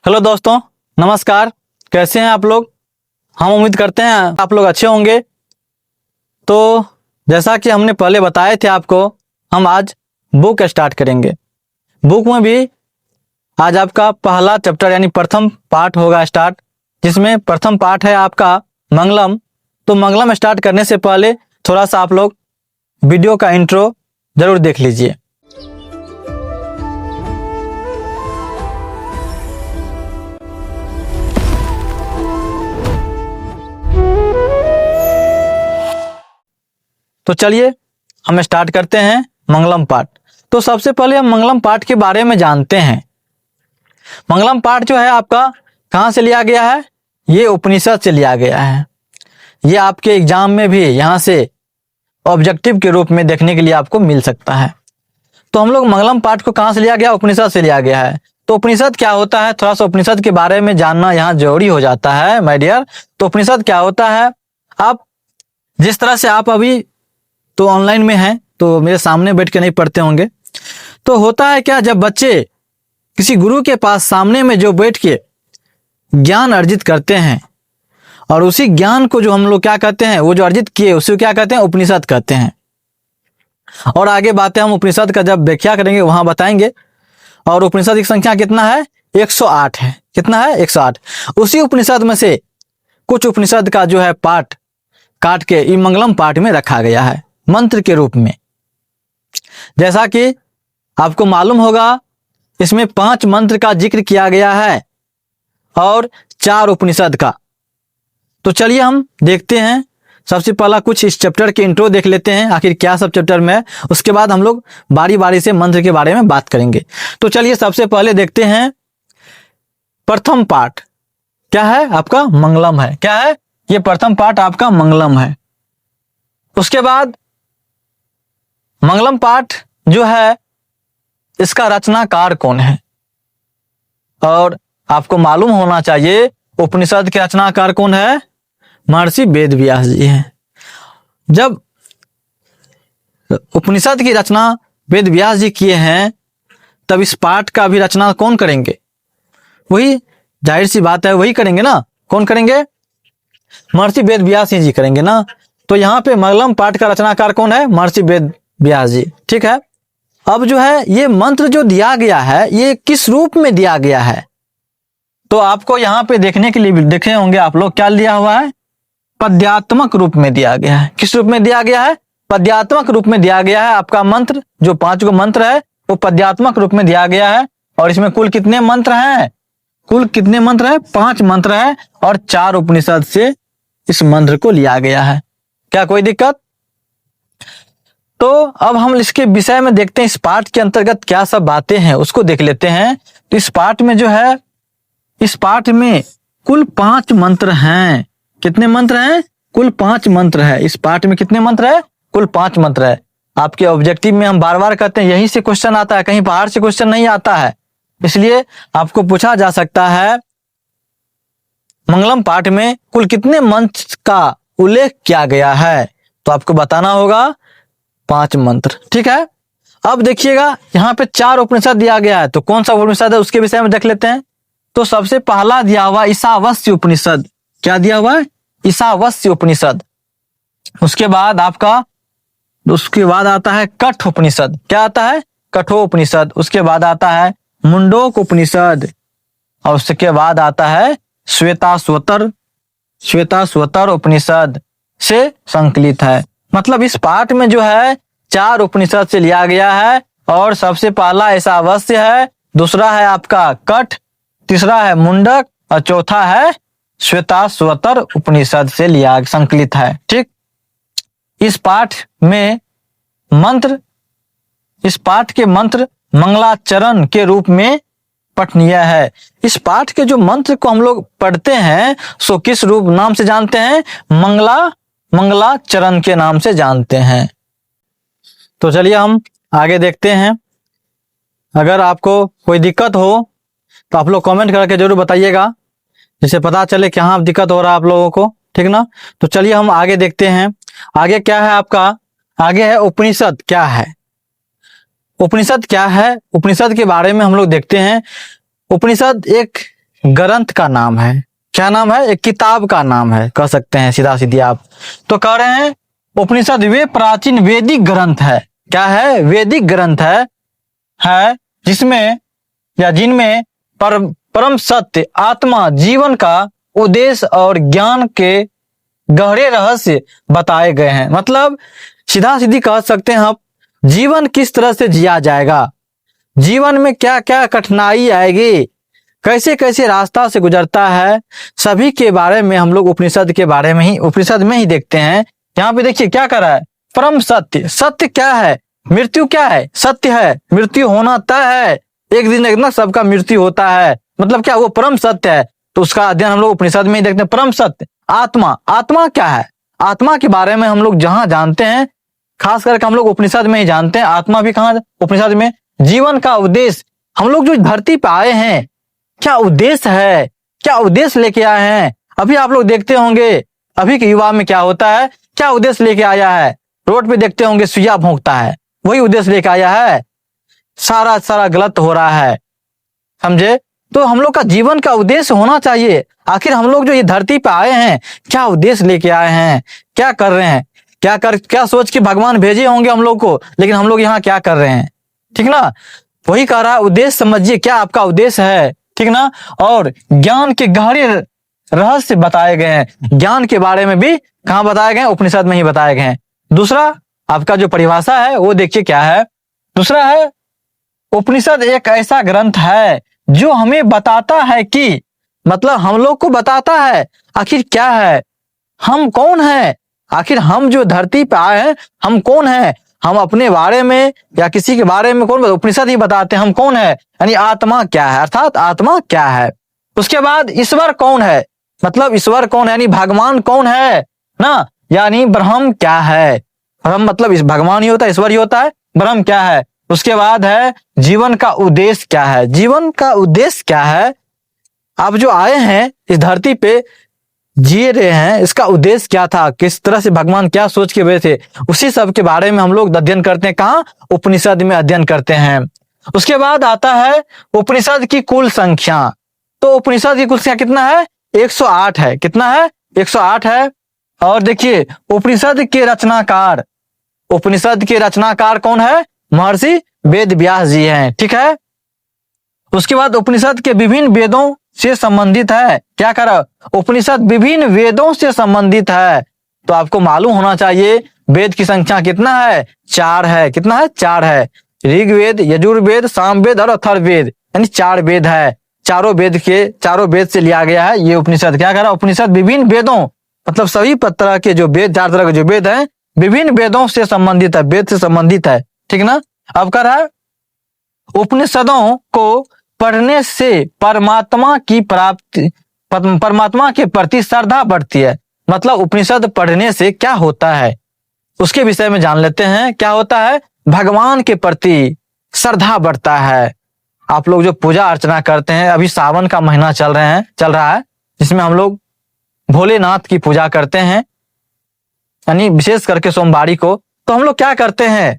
Hello दोस्तों, नमस्कार। कैसे हैं आप लोग? हम उम्मीद करते हैं आप लोग अच्छे होंगे। तो जैसा कि हमने पहले बताए थे आपको, हम आज बुक स्टार्ट करेंगे। बुक में भी आज आपका पहला चैप्टर यानी प्रथम पाठ होगा स्टार्ट, जिसमें प्रथम पाठ है आपका मंगलम। तो मंगलम स्टार्ट करने से पहले थोड़ा सा आप लोग वीडियो का इंट्रो जरूर देख लीजिए। तो चलिए हम स्टार्ट करते हैं मंगलम पाठ। तो सबसे पहले हम मंगलम पाठ के बारे में जानते हैं। मंगलम पाठ जो है आपका कहाँ से लिया गया है? ये उपनिषद से लिया गया है। ये आपके एग्जाम में भी यहाँ से ऑब्जेक्टिव के रूप में देखने के लिए आपको मिल सकता है। तो हम लोग मंगलम पाठ को कहाँ से लिया गया? उपनिषद से लिया गया है। तो उपनिषद क्या होता है, थोड़ा सा उपनिषद के बारे में जानना यहाँ जरूरी हो जाता है माय डियर। तो उपनिषद क्या होता है, आप जिस तरह से आप अभी तो ऑनलाइन में हैं तो मेरे सामने बैठ के नहीं पढ़ते होंगे। तो होता है क्या, जब बच्चे किसी गुरु के पास सामने में जो बैठ के ज्ञान अर्जित करते हैं, और उसी ज्ञान को जो हम लोग क्या कहते हैं, वो जो अर्जित किए उसी को क्या कहते हैं? उपनिषद कहते हैं। और आगे बातें हम उपनिषद का जब व्याख्या करेंगे वहां बताएंगे। और उपनिषद की संख्या कितना है? 108 है। कितना है? 108। उसी उपनिषद में से कुछ उपनिषद का जो है पाठ काट के ई मंगलम पाठ में रखा गया है मंत्र के रूप में। जैसा कि आपको मालूम होगा, इसमें 5 मंत्र का जिक्र किया गया है और 4 उपनिषद का। तो चलिए हम देखते हैं। सबसे पहला कुछ इस चैप्टर के इंट्रो देख लेते हैं, आखिर क्या सब चैप्टर में है। उसके बाद हम लोग बारी बारी से मंत्र के बारे में बात करेंगे। तो चलिए सबसे पहले देखते हैं प्रथम पाठ क्या है आपका? मंगलम है। क्या है? ये प्रथम पाठ आपका मंगलम है। उसके बाद मंगलम पाठ जो है इसका रचनाकार कौन है? और आपको मालूम होना चाहिए उपनिषद के रचनाकार कौन है? महर्षि वेद व्यास जी हैं। जब उपनिषद की रचना वेद व्यास जी किए हैं, तब इस पाठ का भी रचना कौन करेंगे? वही, जाहिर सी बात है, वही करेंगे ना। कौन करेंगे? महर्षि वेद व्यास जी करेंगे ना। तो यहाँ पे मंगलम पाठ का रचनाकार कौन है? महर्षि वेद व्यास जी। ठीक है। अब जो है ये मंत्र जो दिया गया है, ये किस रूप में दिया गया है? तो आपको यहाँ पे देखने के लिए देखे होंगे आप लोग, क्या दिया हुआ है? पद्यात्मक रूप में दिया गया है। किस रूप में दिया गया है? पद्यात्मक रूप में दिया गया है। आपका मंत्र जो 5 गो मंत्र है वो पद्यात्मक रूप में दिया गया है। और इसमें कुल कितने मंत्र हैं? कुल कितने मंत्र है? 5 मंत्र है और 4 उपनिषद से इस मंत्र को लिया गया है। क्या कोई दिक्कत? तो अब हम इसके विषय में देखते हैं, इस पाठ के अंतर्गत क्या सब बातें हैं उसको देख लेते हैं। तो इस पाठ में जो है, इस पाठ में कुल 5 मंत्र हैं। कितने मंत्र हैं? कुल 5 मंत्र है। इस पाठ में कितने मंत्र है? कुल 5 मंत्र है। आपके ऑब्जेक्टिव में हम बार बार कहते हैं, यहीं से क्वेश्चन आता है, कहीं बाहर से क्वेश्चन नहीं आता है। इसलिए आपको पूछा जा सकता है मंगलम पाठ में कुल कितने मंत्र का उल्लेख किया गया है? तो आपको बताना होगा 5 मंत्र। ठीक है। अब देखिएगा यहाँ पे 4 उपनिषद दिया गया है। तो कौन सा उपनिषद है उसके विषय में देख लेते हैं। तो सबसे पहला दिया हुआ ईशावास्य उपनिषद। क्या दिया हुआ है? ईशावास्य उपनिषद। उसके बाद आता है कठ उपनिषद। क्या आता है? कठोपनिषद। उसके बाद आता है मुंडोक उपनिषद। और उसके बाद आता है श्वेताश्वतर उपनिषद से संकलित है। मतलब इस पाठ में जो है 4 उपनिषद से लिया गया है। और सबसे पहला ईशावास्य है, दूसरा है आपका कठ, तीसरा है मुंडक और चौथा है श्वेताश्वतर उपनिषद से लिया संकलित है। ठीक। इस पाठ के मंत्र मंगलाचरण के रूप में पठनीय है। इस पाठ के जो मंत्र को हम लोग पढ़ते हैं सो किस रूप नाम से जानते हैं? मंगलाचरण के नाम से जानते हैं। तो चलिए हम आगे देखते हैं। अगर आपको कोई दिक्कत हो तो आप लोग कमेंट करके जरूर बताइएगा, जिससे पता चले कि हाँ दिक्कत हो रहा है आप लोगों को। ठीक ना। तो चलिए हम आगे देखते हैं। आगे क्या है आपका? आगे है उपनिषद क्या है। उपनिषद क्या है, उपनिषद के बारे में हम लोग देखते हैं। उपनिषद एक ग्रंथ का नाम है। क्या नाम है? एक किताब का नाम है, कह सकते हैं सीधा सीधी आप। तो कह रहे हैं उपनिषद वे प्राचीन वैदिक ग्रंथ है। क्या है? वैदिक ग्रंथ है जिसमें या जिनमें परम सत्य, आत्मा, जीवन का उद्देश्य और ज्ञान के गहरे रहस्य बताए गए हैं। मतलब सीधा सीधी कह सकते हैं हम, जीवन किस तरह से जिया जाएगा, जीवन में क्या क्या कठिनाई आएगी, कैसे कैसे रास्ता से गुजरता है, सभी के बारे में हम लोग उपनिषद के बारे में ही, उपनिषद में ही देखते हैं। यहाँ पे देखिए क्या कर रहा है, परम सत्य। सत्य क्या है? मृत्यु क्या है? सत्य है, मृत्यु होना तय है, एक दिन एक ना सबका मृत्यु होता है। मतलब क्या? वो परम सत्य है, तो उसका अध्ययन हम लोग उपनिषद में ही देखते हैं। परम सत्य। आत्मा, आत्मा क्या है? आत्मा के बारे में हम लोग जहां जानते हैं, खास करके हम लोग उपनिषद में ही जानते हैं। आत्मा भी कहाँ? उपनिषद में। जीवन का उद्देश्य, हम लोग जो धरती पे आए हैं, क्या उद्देश्य है, क्या उद्देश्य लेके आए हैं। अभी आप लोग देखते होंगे अभी के युवा में क्या होता है, क्या उद्देश्य लेके आया है। रोड पे देखते होंगे सुइया भोंकता है, वही उद्देश्य लेके आया है। सारा गलत हो रहा है, समझे। तो हम लोग का जीवन का उद्देश्य होना चाहिए। आखिर हम लोग जो ये धरती पे आए हैं, क्या उद्देश्य लेके आए हैं, क्या कर रहे हैं, क्या सोच के भगवान भेजे होंगे हम लोग को, लेकिन हम लोग यहाँ क्या कर रहे हैं। ठीक ना, वही कह रहा है उद्देश्य समझिए, क्या आपका उद्देश्य है। ठीक ना। और ज्ञान के गहरे रहस्य बताए गए हैं। ज्ञान के बारे में भी कहाँ बताए गए हैं? उपनिषद में ही बताए गए हैं। दूसरा आपका जो परिभाषा है वो देखिए क्या है। दूसरा है उपनिषद एक ऐसा ग्रंथ है जो हमें बताता है कि, मतलब हम लोग को बताता है आखिर क्या है, हम कौन है। आखिर हम जो धरती पे आए हैं, हम कौन है, हम अपने बारे में या किसी के बारे में कौन? उपनिषद ही बताते हैं हम कौन है, यानी आत्मा क्या है, अर्थात आत्मा क्या है। उसके बाद ईश्वर कौन है, मतलब ईश्वर कौन है, यानी भगवान कौन है ना, यानी ब्रह्म क्या है। ब्रह्म मतलब इस भगवान ही होता है, ईश्वर ही होता है। ब्रह्म क्या है। उसके बाद है जीवन का उद्देश्य क्या है। जीवन का उद्देश्य क्या है, आप जो आए हैं इस धरती पे जी रहे हैं, इसका उद्देश्य क्या था, किस तरह से भगवान क्या सोच के भेजे थे, उसी सब के बारे में हम लोग अध्ययन करते हैं। कहाँ? उपनिषद में अध्ययन करते हैं। उसके बाद आता है उपनिषद की कुल संख्या। तो उपनिषद की कुल संख्या कितना है? 108 है। कितना है? 108 है। और देखिए उपनिषद के रचनाकार, उपनिषद के रचनाकार कौन है? महर्षि वेद व्यास जी हैं। ठीक है। उसके बाद उपनिषद के विभिन्न वेदों से संबंधित है। क्या करा? उपनिषद विभिन्न वेदों से संबंधित है। तो आपको मालूम होना चाहिए वेद की संख्या कितना है? 4 है। कितना है? 4 है। ऋग्वेद, यजुर्वेद, सामवेद और अथर्ववेद, यानी 4 वेद है। चारों वेद से लिया गया है ये उपनिषद। क्या करा? उपनिषद विभिन्न वेदों, मतलब सभी तरह के जो वेद, 4 तरह के जो वेद हैं, विभिन्न वेदों से संबंधित है, वेद से संबंधित है। ठीक ना। अब कह रहा है उपनिषदों को पढ़ने से परमात्मा की प्राप्ति, परमात्मा के प्रति श्रद्धा बढ़ती है। मतलब उपनिषद पढ़ने से क्या होता है उसके विषय में जान लेते हैं। क्या होता है? भगवान के प्रति श्रद्धा बढ़ता है। आप लोग जो पूजा अर्चना करते हैं, अभी सावन का महीना चल रहा है, जिसमें हम लोग भोलेनाथ की पूजा करते हैं, यानी विशेष करके सोमवारी को। तो हम लोग क्या करते हैं,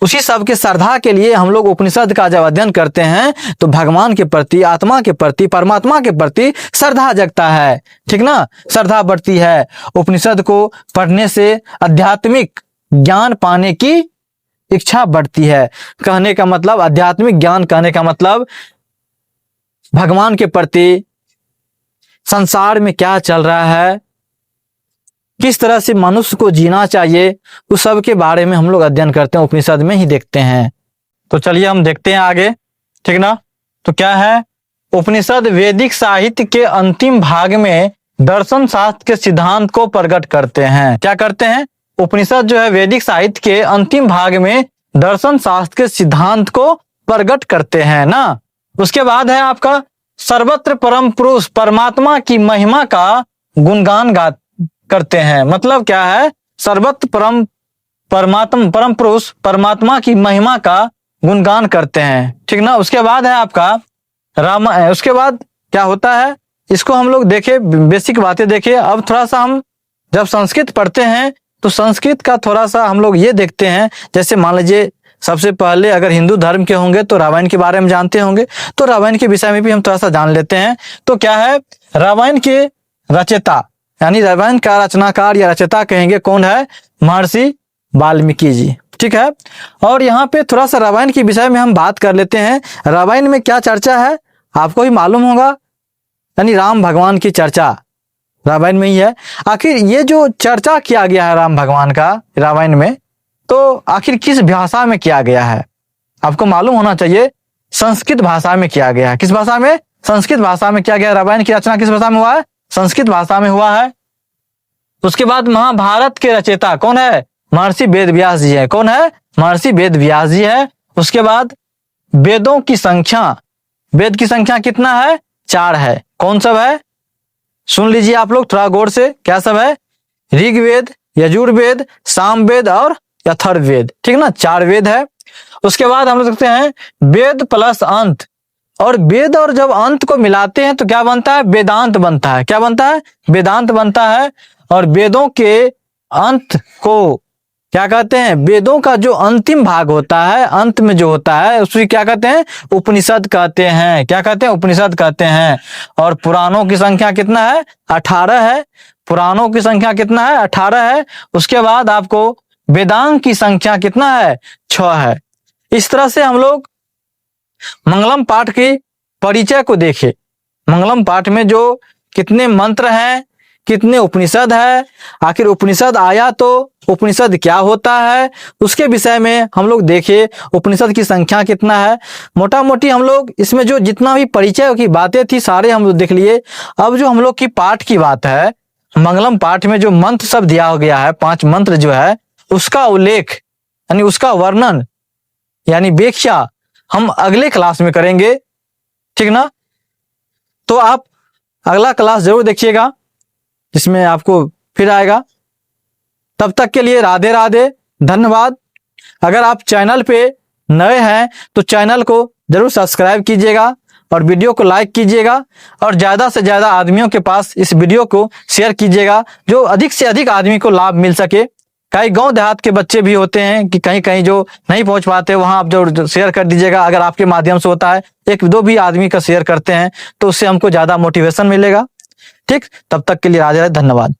उसी सब के श्रद्धा के लिए हम लोग उपनिषद का जब अध्ययन करते हैं तो भगवान के प्रति, आत्मा के प्रति, परमात्मा के प्रति श्रद्धा जगता है। ठीक ना, श्रद्धा बढ़ती है। उपनिषद को पढ़ने से आध्यात्मिक ज्ञान पाने की इच्छा बढ़ती है। कहने का मतलब, आध्यात्मिक ज्ञान कहने का मतलब भगवान के प्रति, संसार में क्या चल रहा है, किस तरह से मनुष्य को जीना चाहिए, उस सब के बारे में हम लोग अध्ययन करते हैं, उपनिषद में ही देखते हैं। तो चलिए हम देखते हैं आगे। ठीक ना। तो क्या है, उपनिषद वैदिक साहित्य के अंतिम भाग में दर्शन शास्त्र के सिद्धांत को प्रकट करते हैं। क्या करते हैं? उपनिषद जो है वैदिक साहित्य के अंतिम भाग में दर्शन शास्त्र के सिद्धांत को प्रकट करते हैं ना। उसके बाद है आपका सर्वत्र परम पुरुष परमात्मा की महिमा का गुणगान करते हैं। मतलब क्या है, सर्वत्र परम पुरुष परमात्मा की महिमा का गुणगान करते हैं। ठीक ना। उसके बाद है आपका उसके बाद क्या होता है, इसको हम लोग देखे, बेसिक बातें देखे। अब थोड़ा सा हम जब संस्कृत पढ़ते हैं तो संस्कृत का थोड़ा सा हम लोग ये देखते हैं, जैसे मान लीजिए सबसे पहले अगर हिंदू धर्म के होंगे तो रामायण के बारे में जानते होंगे, तो रामायण के विषय में भी हम थोड़ा सा जान लेते हैं। तो क्या है, रामायण के रचयिता यानी रामायण का रचनाकार या रचयिता कहेंगे कौन है, महर्षि वाल्मीकि जी। ठीक है, और यहाँ पे थोड़ा सा रामायण के विषय में हम बात कर लेते हैं। रामायण में क्या चर्चा है आपको ही मालूम होगा, यानी राम भगवान की चर्चा रामायण में ही है। आखिर ये जो चर्चा किया गया है राम भगवान का रामायण में, तो आखिर किस भाषा में किया गया है आपको मालूम होना चाहिए। संस्कृत भाषा में किया गया है। किस भाषा में, संस्कृत भाषा में किया गया। रामायण की रचना किस भाषा में हुआ है, संस्कृत भाषा में हुआ है। उसके बाद महाभारत के रचयिता कौन है, महर्षि वेद व्यास जी है। कौन है, महर्षि वेद व्यास जी है। उसके बाद वेदों की संख्या, वेद की संख्या कितना है, 4 है। कौन सब है, सुन लीजिए आप लोग थोड़ा गौर से, क्या सब है, ऋग्वेद, यजुर्वेद, सामवेद और अथर्ववेद। ठीक ना, 4 वेद है। उसके बाद हम लोग देखते हैं वेद प्लस अंत, और वेद और जब अंत को मिलाते हैं तो क्या बनता है, वेदांत बनता है। क्या बनता है, वेदांत बनता है। और वेदों के अंत को क्या कहते हैं, वेदों का जो अंतिम भाग होता है, अंत में जो होता है उसे क्या कहते हैं, उपनिषद कहते हैं। क्या कहते हैं, उपनिषद कहते हैं। और पुराणों की संख्या कितना है, 18 है। पुराणों की संख्या कितना है, 18 है। उसके बाद आपको वेदांग की संख्या कितना है, 6 है। इस तरह से हम लोग मंगलम पाठ के परिचय को देखें। मंगलम पाठ में जो कितने मंत्र हैं, कितने उपनिषद है, आखिर उपनिषद आया तो उपनिषद क्या होता है, उसके विषय में हम लोग देखें। उपनिषद की संख्या कितना है, मोटा मोटी हम लोग इसमें जो जितना भी परिचय की बातें थी सारे हम लोग देख लिए। अब जो हम लोग की पाठ की बात है, मंगलम पाठ में जो मंत्र सब दिया गया है, 5 मंत्र जो है, उसका उल्लेख यानी उसका वर्णन यानी व्याख्या हम अगले क्लास में करेंगे। ठीक ना, तो आप अगला क्लास जरूर देखिएगा, जिसमें आपको फिर आएगा। तब तक के लिए राधे राधे, धन्यवाद। अगर आप चैनल पे नए हैं तो चैनल को जरूर सब्सक्राइब कीजिएगा और वीडियो को लाइक कीजिएगा, और ज़्यादा से ज़्यादा आदमियों के पास इस वीडियो को शेयर कीजिएगा, जो अधिक से अधिक आदमी को लाभ मिल सके। कई गांव देहात के बच्चे भी होते हैं कि कहीं कहीं जो नहीं पहुंच पाते, वहां आप जो शेयर कर दीजिएगा। अगर आपके माध्यम से होता है, 1-2 भी आदमी का शेयर करते हैं तो उससे हमको ज़्यादा मोटिवेशन मिलेगा। ठीक, तब तक के लिए राधे राधे, धन्यवाद।